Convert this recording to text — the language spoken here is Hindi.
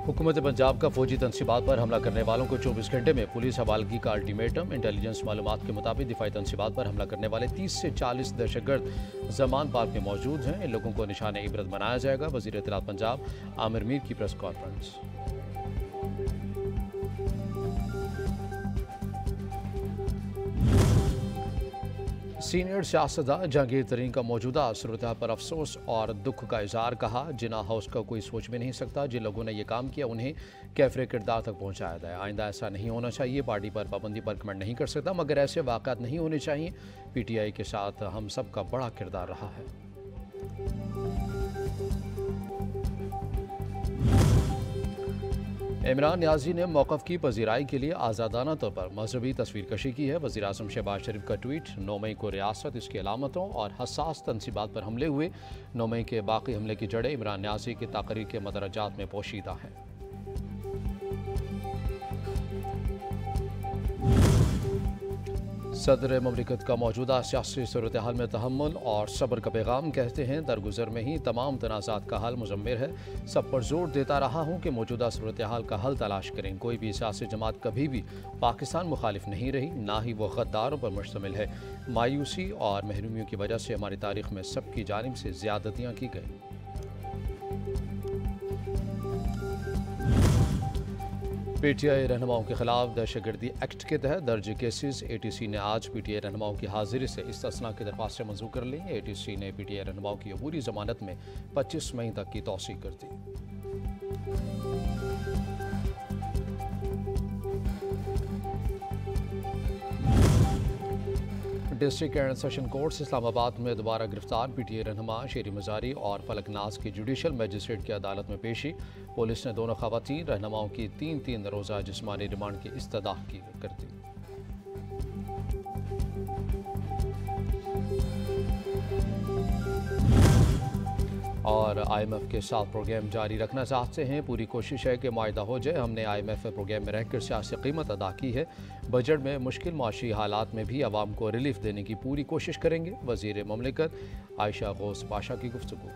हुकूमत पंजाब का फौजी तनसीबात पर हमला करने वालों को 24 घंटे में पुलिस हवालगी का अल्टीमेटम। इंटेलिजेंस मालूमात के मुताबिक दिफाई तनसीबात पर हमला करने वाले 30 से 40 दहशतगर्द जमान पार्क में मौजूद हैं। इन लोगों को निशान इबरत बनाया जाएगा। वज़ीर इत्तलात पंजाब आमिर मीर की प्रेस कॉन्फ्रेंस। सीनियर सियासतदान जहांगीर तरीन का मौजूदा सूरत पर अफसोस और दुख का इजहार। कहा, जिना हाउस का कोई सोच भी नहीं सकता। जिन लोगों ने यह काम किया उन्हें कैफरे किरदार तक पहुंचाया जाए। आइंदा ऐसा नहीं होना चाहिए। पार्टी पर पाबंदी पर कमेंट नहीं कर सकता, मगर ऐसे वाक़यात नहीं होने चाहिए। PTI के साथ हम सब का बड़ा किरदार रहा है। इमरान नियाज़ी ने मौक़िफ़ की पज़ीराई के लिए आज़ादाना तौर पर मजहबी तस्वीर कशी की है। वज़ीर आज़म शहबाज शरीफ का ट्वीट। 9 मई को रियासत, इसकी अलामतों और हसास तनसीबात पर हमले हुए। 9 मई के बाकी हमले की जड़ें इमरान नियाज़ी की तकरीर के मदरजात में पोशीदा हैं। सदर ममलिकत का मौजूदा सियासी सूरत हाल में तहम्मुल और सब्र का पैगाम। कहते हैं, दरगुजर में ही तमाम तनाज़ात का हल मुज़म्मिर है। सब पर जोर देता रहा हूँ कि मौजूदा सूरत हाल का हल तलाश करें। कोई भी सियासी जमात कभी भी पाकिस्तान मुखालिफ नहीं रही, ना ही वो गद्दारों पर मुश्तमिल है। मायूसी और महरूमियों की वजह से हमारी तारीख में सबकी जानिब से ज़्यादतियाँ की गई। PTI रहनुमाओं के खिलाफ दहशतगर्दी एक्ट के तहत दर्ज केसेस। ATC ने आज PTI रहनुमाओं की हाजिरी से इस्तिस्ना की दरख्वास्तें मंजूर कर ली। ATC ने PTI रहनुमाओं की अबूरी जमानत में 25 मई तक की तौसीक कर दी। District and session courts Islamabad में दोबारा गिरफ्तार PTI रहनुमा शेरी मजारी और फलकनाज की जुडिशल मजिस्ट्रेट की अदालत में पेशी। पुलिस ने दोनों खवातीन रहनुमाओं की 3-3 रोज़ा जिस्मानी रिमांड की इस्तदाह कर दी। और IMF के साथ प्रोग्राम जारी रखना चाहते हैं। पूरी कोशिश है कि मुआहिदा हो जाए। हमने IMF प्रोग्राम में रहकर सियासी कीमत अदा की है। बजट में मुश्किल माशी हालात में भी आवाम को रिलीफ देने की पूरी कोशिश करेंगे। वज़ीर ममलिकत आयशा गौस पाशा की गुफ्तगू।